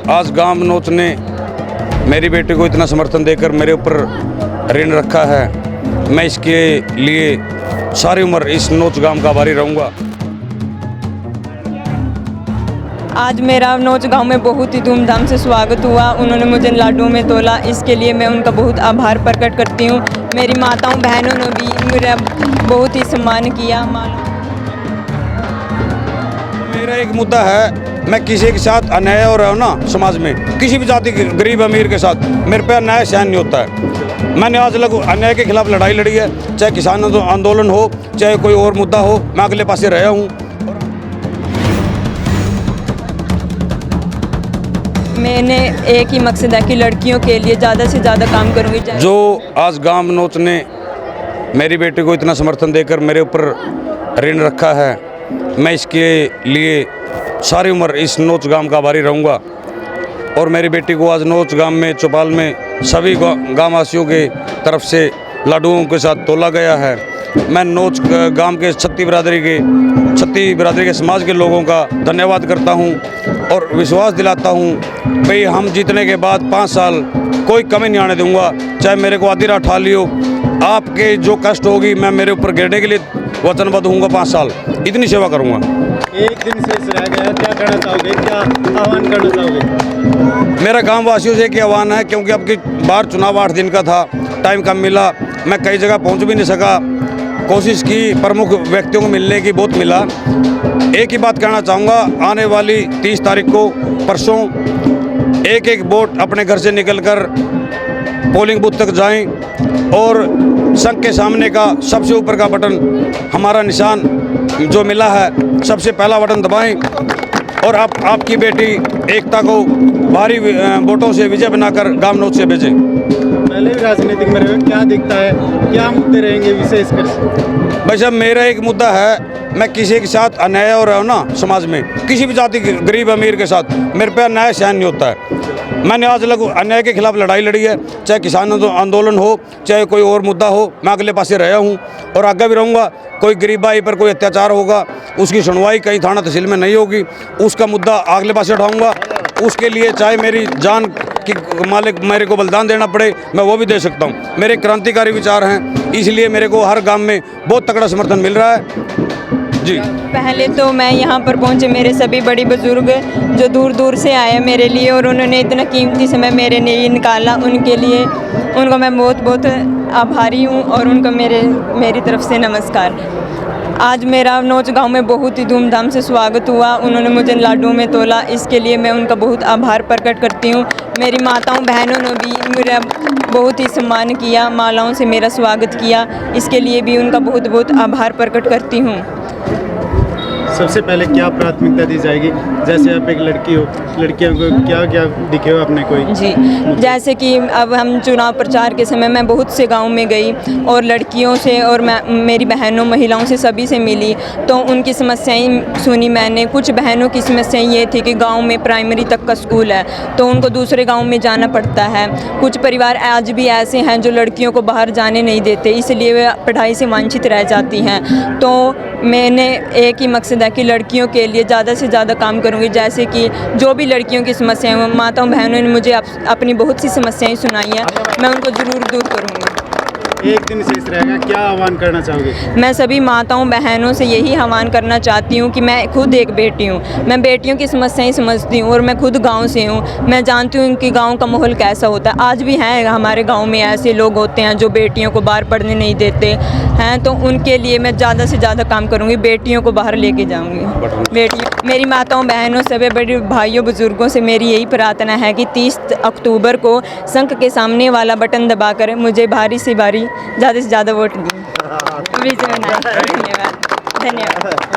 आज गांव नोच ने मेरी बेटी को इतना समर्थन देकर मेरे ऊपर ऋण रखा है, मैं इसके लिए सारी उम्र इस नोच गांव का आभारी रहूँगा। आज मेरा नोच गांव में बहुत ही धूमधाम से स्वागत हुआ। उन्होंने मुझे लाडू में तोला, इसके लिए मैं उनका बहुत आभार प्रकट करती हूँ। मेरी माताओं बहनों ने भी मेरा बहुत ही सम्मान किया। मेरा एक मुद्दा है, मैं किसी के साथ अन्याय हो रहा हूँ ना समाज में, किसी भी जाति के गरीब अमीर के साथ मेरे पे अन्याय सहन नहीं होता है। मैंने आज तक अन्याय के खिलाफ लड़ाई लड़ी है, चाहे किसान आंदोलन हो, चाहे कोई और मुद्दा हो, मैं अगले पासे रहा हूँ। मैंने एक ही मकसद है कि लड़कियों के लिए ज़्यादा से ज़्यादा काम करूँगी। जो आज गांव नोच ने मेरी बेटी को इतना समर्थन देकर मेरे ऊपर ऋण रखा है, मैं इसके लिए सारी उम्र इस नोच गांव का आभारी रहूँगा। और मेरी बेटी को आज नोच गांव में चौपाल में सभी गाँव वासियों के तरफ से लाडुओं के साथ तोला गया है। मैं नोच गांव के छत्ती बिरादरी के समाज के लोगों का धन्यवाद करता हूं और विश्वास दिलाता हूं भाई हम जीतने के बाद 5 साल कोई कमी नहीं आने दूंगा। चाहे मेरे को आधी रात उठा लियो, आपके जो कष्ट होगी मैं मेरे ऊपर गिरने के लिए वचनबद्ध हूँगा। 5 साल इतनी सेवा करूँगा। एक दिन शेष रह गया, क्या कहना चाहोगे, क्या आह्वान करना चाहोगे? मेरा गाँव वासियों से एक आह्वान है, क्योंकि अब की बार चुनाव 8 दिन का था, टाइम कम मिला, मैं कई जगह पहुँच भी नहीं सका। कोशिश की प्रमुख व्यक्तियों को मिलने की, बहुत मिला। एक ही बात कहना चाहूँगा, आने वाली 30 तारीख को परसों एक वोट अपने घर से निकलकर पोलिंग बूथ तक जाएं और संघ के सामने का सबसे ऊपर का बटन हमारा निशान जो मिला है, सबसे पहला बटन दबाएं और आपकी बेटी एकता को भारी वोटों से विजय बनाकर गांव नोच से भेजें। पहले भी राजनीतिक में रहे, क्या दिखता है, क्या मुद्दे रहेंगे विशेषकर? भाई साहब, मेरा एक मुद्दा है, मैं किसी के साथ अन्याय हो रहा हूँ ना समाज में, किसी भी जाति के गरीब अमीर के साथ मेरे पे अन्याय सहन नहीं होता है। मैंने आज तक अन्याय के खिलाफ लड़ाई लड़ी है, चाहे किसान आंदोलन हो, चाहे कोई और मुद्दा हो, मैं अगले पासे रहा हूँ और आगे भी रहूँगा। कोई गरीब भाई पर कोई अत्याचार होगा, उसकी सुनवाई कहीं थाना तहसील में नहीं होगी, उसका मुद्दा अगले पासे उठाऊँगा। उसके लिए चाहे मेरी जान कि मालिक मेरे को बलिदान देना पड़े, मैं वो भी दे सकता हूँ। मेरे क्रांतिकारी विचार हैं, इसलिए मेरे को हर गांव में बहुत तगड़ा समर्थन मिल रहा है जी। पहले तो मैं यहाँ पर पहुँचे मेरे सभी बड़ी बुजुर्ग जो दूर दूर से आए मेरे लिए, और उन्होंने इतना कीमती समय मेरे लिए निकाला, उनके लिए उनको मैं बहुत बहुत आभारी हूँ और उनको मेरी तरफ से नमस्कार। आज मेरा नोच गांव में बहुत ही धूमधाम से स्वागत हुआ। उन्होंने मुझे लाडू में तोला, इसके लिए मैं उनका बहुत आभार प्रकट करती हूँ। मेरी माताओं बहनों ने भी मेरा बहुत ही सम्मान किया, मालाओं से मेरा स्वागत किया, इसके लिए भी उनका बहुत बहुत आभार प्रकट करती हूँ। सबसे पहले क्या प्राथमिकता दी जाएगी? जैसे आप एक लड़की हो, लड़कियों को क्या क्या दिखे हो अपने कोई? जी, जैसे कि अब हम चुनाव प्रचार के समय मैं बहुत से गांव में गई और लड़कियों से और मेरी बहनों महिलाओं से सभी से मिली, तो उनकी समस्याएं सुनी मैंने। कुछ बहनों की समस्याएं ये थी कि गांव में प्राइमरी तक का स्कूल है तो उनको दूसरे गांव में जाना पड़ता है। कुछ परिवार आज भी ऐसे हैं जो लड़कियों को बाहर जाने नहीं देते, इसलिए वे पढ़ाई से वंचित रह जाती हैं। तो मैंने एक ही मकसद है कि लड़कियों के लिए ज़्यादा से ज़्यादा काम करूँगी। जैसे कि जो भी लड़कियों की समस्याएं, माताओं बहनों ने मुझे अपनी बहुत सी समस्याएं सुनाई हैं, मैं उनको ज़रूर दूर करूँगी। एक दिन शेष रहेगा, क्या आह्वान करना चाहोगे? मैं सभी माताओं बहनों से यही आह्वान करना चाहती हूँ कि मैं खुद एक बेटी हूँ, मैं बेटियों की समस्याएं समझती हूँ और मैं खुद गांव से हूँ। मैं जानती हूँ कि गांव का माहौल कैसा होता है। आज भी हैं हमारे गांव में ऐसे लोग होते हैं जो बेटियों को बाहर पढ़ने नहीं देते हैं, तो उनके लिए मैं ज़्यादा से ज़्यादा काम करूँगी, बेटियों को बाहर लेके जाऊँगी। मेरी माताओं बहनों सभी बड़े भाइयों बुजुर्गों से मेरी यही प्रार्थना है कि 30 अक्टूबर को संघ के सामने वाला बटन दबाकर मुझे भारी से भारी ज़्यादा से ज़्यादा वोट दें। धन्यवाद।